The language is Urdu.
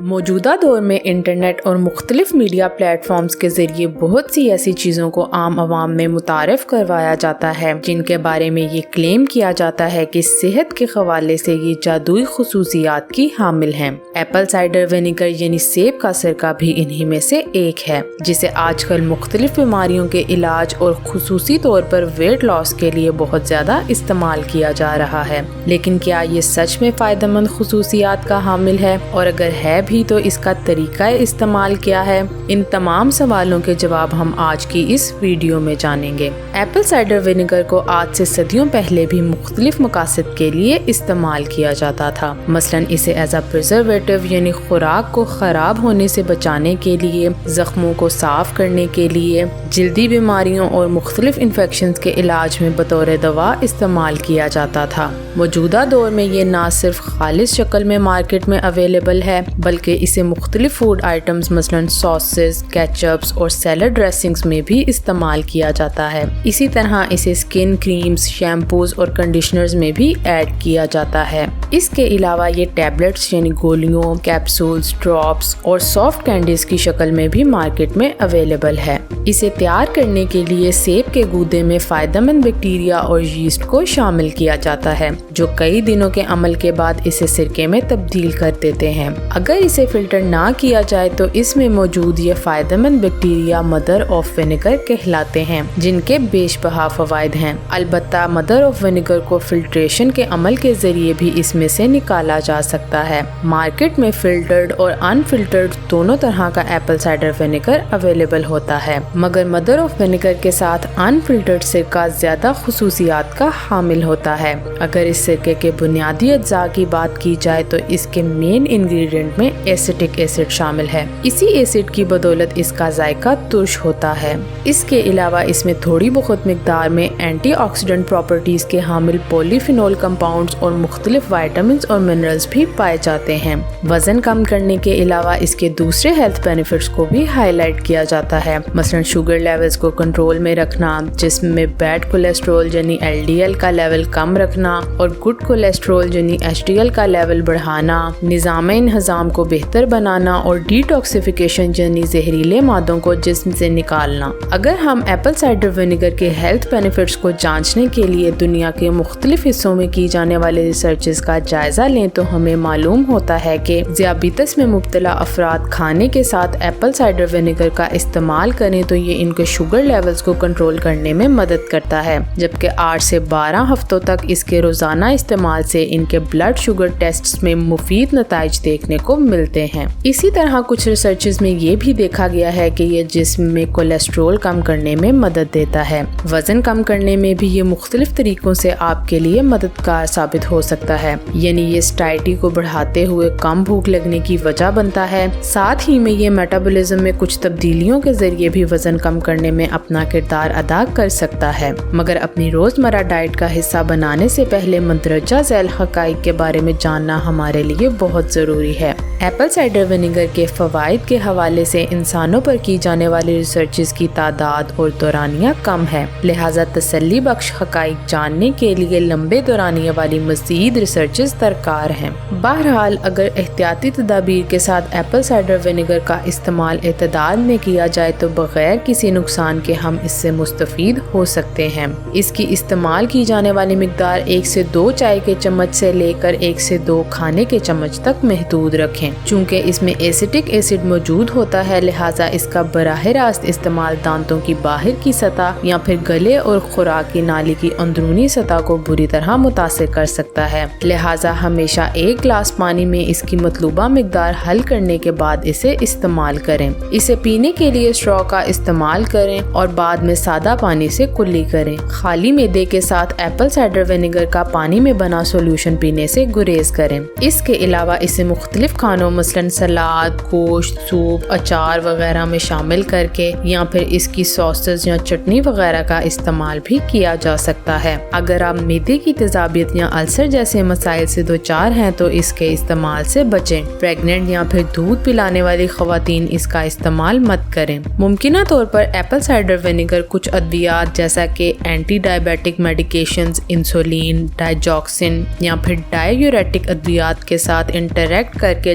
موجودہ دور میں انٹرنیٹ اور مختلف میڈیا پلیٹ فارمز کے ذریعے بہت سی ایسی چیزوں کو عام عوام میں متعارف کروایا جاتا ہے جن کے بارے میں یہ کلیم کیا جاتا ہے کہ صحت کے حوالے سے یہ جادوئی خصوصیات کی حامل ہیں۔ ایپل سائڈر ونیگر یعنی سیب کا سرکہ بھی انہی میں سے ایک ہے، جسے آج کل مختلف بیماریوں کے علاج اور خصوصی طور پر ویٹ لاس کے لیے بہت زیادہ استعمال کیا جا رہا ہے۔ لیکن کیا یہ سچ میں فائدہ مند خصوصیات کا حامل ہے، اور اگر ہے بھی تو اس کا طریقہ استعمال کیا ہے؟ ان تمام سوالوں کے جواب ہم آج کی اس ویڈیو میں جانیں گے۔ ایپل سائڈر ونیگر کو آج سے صدیوں پہلے بھی مختلف مقاصد کے لیے استعمال کیا جاتا تھا، مثلاً اسے ایز اے پریزرویٹو یعنی خوراک کو خراب ہونے سے بچانے کے لیے، زخموں کو صاف کرنے کے لیے، جلدی بیماریوں اور مختلف انفیکشنز کے علاج میں بطور دوا استعمال کیا جاتا تھا۔ موجودہ دور میں یہ نہ صرف خالص شکل میں مارکیٹ میں اویلیبل ہے بلکہ اسے مختلف فوڈ آئٹمز مثلاً ساسز، کیچپس اور سیلڈ ڈریسنگز میں بھی استعمال کیا جاتا ہے۔ اسی طرح اسے سکن کریمز، شیمپوز اور کنڈیشنرز میں بھی ایڈ کیا جاتا ہے۔ اس کے علاوہ یہ ٹیبلٹس یعنی گولیوں، کیپسولز، ڈراپس اور سافٹ کینڈیز کی شکل میں بھی مارکیٹ میں اویلیبل ہے۔ اسے تیار کرنے کے لیے سیب کے گودے میں فائدہ مند بیکٹیریا اور ییسٹ کو شامل کیا جاتا ہے، جو کئی دنوں کے عمل کے بعد اسے سرکے میں تبدیل کر دیتے ہیں۔ اگر اسے فلٹر نہ کیا جائے تو اس میں موجود یہ فائدہ مند بیکٹیریا مدر آف ونیگر کہلاتے ہیں، جن کے بیش بہا فوائد ہیں۔ البتہ مدر آف ونیگر کو فلٹریشن کے عمل کے ذریعے بھی اس میں سے نکالا جا سکتا ہے۔ مارکیٹ میں فلٹرڈ اور ان فلٹرڈ دونوں طرح کا ایپل سائڈر ونیگر اویلیبل ہوتا ہے، مگر مدر آف ونیگر کے ساتھ ان فلٹرڈ سرکہ زیادہ خصوصیات کا حامل ہوتا ہے۔ اگر اس سرکے کے بنیادی اجزاء کی بات کی جائے تو اس کے مین انگریڈینٹ میں ایسیٹک ایسڈ شامل ہے۔ اسی ایسڈ کی بدولت اس کا ذائقہ ترش ہوتا ہے۔ اس کے علاوہ اس میں تھوڑی بہت مقدار میں اینٹی آکسیڈنٹ پراپرٹیز کے حامل پولی فینول کمپاؤنڈز اور مختلف وائٹامنز اور منرلز بھی پائے جاتے ہیں۔ وزن کم کرنے کے علاوہ اس کے دوسرے ہیلتھ بینیفٹس کو بھی ہائی لائٹ کیا جاتا ہے، مثلا شوگر لیولز کو کنٹرول میں رکھنا، جسم میں بیڈ کولیسٹرول یعنی LDL کا لیول کم رکھنا اور گڈ کولیسٹرول یعنی HDL کا لیول بڑھانا، نظام انہضام کو بہتر بنانا اور ڈیٹاکسیفیکیشن یعنی زہریلے مادوں کو جسم سے نکالنا۔ اگر ہم ایپل سائڈر ونیگر کے ہیلتھ بینیفٹس کو جانچنے کے لیے دنیا کے مختلف حصوں میں کی جانے والے ریسرچز کا جائزہ لیں تو ہمیں معلوم ہوتا ہے کہ ذیابیطس میں مبتلا افراد کھانے کے ساتھ ایپل سائڈر ونیگر کا استعمال کریں تو یہ ان کے شوگر لیولز کو کنٹرول کرنے میں مدد کرتا ہے، جبکہ 8 سے 12 ہفتوں تک اس کے روزانہ استعمال سے ان کے بلڈ شوگر ٹیسٹس میں مفید نتائج دیکھنے کو ملتے ہیں۔ اسی طرح کچھ ریسرچز میں یہ بھی دیکھا گیا ہے کہ یہ جسم میں کولیسٹرول کم کرنے میں مدد دیتا ہے۔ وزن کم کرنے میں بھی یہ مختلف طریقوں سے آپ کے لیے مددگار ثابت ہو سکتا ہے، یعنی یہ سٹائٹی کو بڑھاتے ہوئے کم بھوک لگنے کی وجہ بنتا ہے۔ ساتھ ہی میں یہ میٹابولزم میں کچھ تبدیلیوں کے ذریعے بھی وزن کم کرنے میں اپنا کردار ادا کر سکتا ہے، مگر اپنی روزمرہ ڈائٹ کا حصہ بنانے سے پہلے مندرجہ ذیل حقائق کے بارے میں جاننا ہمارے لیے بہت ضروری ہے۔ ایپل سائڈر ونیگر کے فوائد کے حوالے سے انسانوں پر کی جانے والی ریسرچز کی تعداد اور دورانیہ کم ہے، لہٰذا تسلی بخش حقائق جاننے کے لیے لمبے دورانیہ والی مزید ریسرچز درکار ہیں۔ بہرحال اگر احتیاطی تدابیر کے ساتھ ایپل سائڈر ونیگر کا استعمال اعتدال میں کیا جائے تو بغیر کسی نقصان کے ہم اس سے مستفید ہو سکتے ہیں۔ اس کی استعمال کی جانے والی مقدار 1 سے 2 چائے کے چمچ سے لے کر 1 سے 2 کھانے کے چمچ تک محدود رکھیں۔ چونکہ اس میں ایسیٹک ایسڈ موجود ہوتا ہے لہٰذا اس کا براہ راست استعمال دانتوں کی باہر کی سطح یا پھر گلے اور خوراک کی نالی کی اندرونی سطح کو بری طرح متاثر کر سکتا ہے، لہٰذا ہمیشہ 1 گلاس پانی میں اس کی مطلوبہ مقدار حل کرنے کے بعد اسے استعمال کریں۔ اسے پینے کے لیے اسٹرا کا استعمال کریں اور بعد میں سادہ پانی سے کلی کریں۔ خالی معدے کے ساتھ ایپل سائڈر ونیگر کا پانی میں بنا سولوشن پینے سے گریز کریں۔ اس کے علاوہ اسے مختلف کھانوں مثلاً سلاد، گوشت، سوپ، اچار وغیرہ میں شامل کر کے یا پھر اس کی ساسز یا چٹنی وغیرہ کا استعمال بھی کیا جا سکتا ہے۔ اگر آپ معدے کی تیزابیت یا السر جیسے مسائل سے دوچار ہیں تو اس کے استعمال سے بچیں۔ پریگننٹ یا پھر دودھ پلانے والی خواتین اس کا استعمال مت کریں۔ ممکنہ طور پر ایپل سائڈر ونیگر کچھ ادویات جیسا کہ اینٹی ڈائبیٹک میڈیکیشنز، انسولین، ڈائجوکسن یا پھر ڈائیوریٹک ادویات کے ساتھ انٹریکٹ کر کے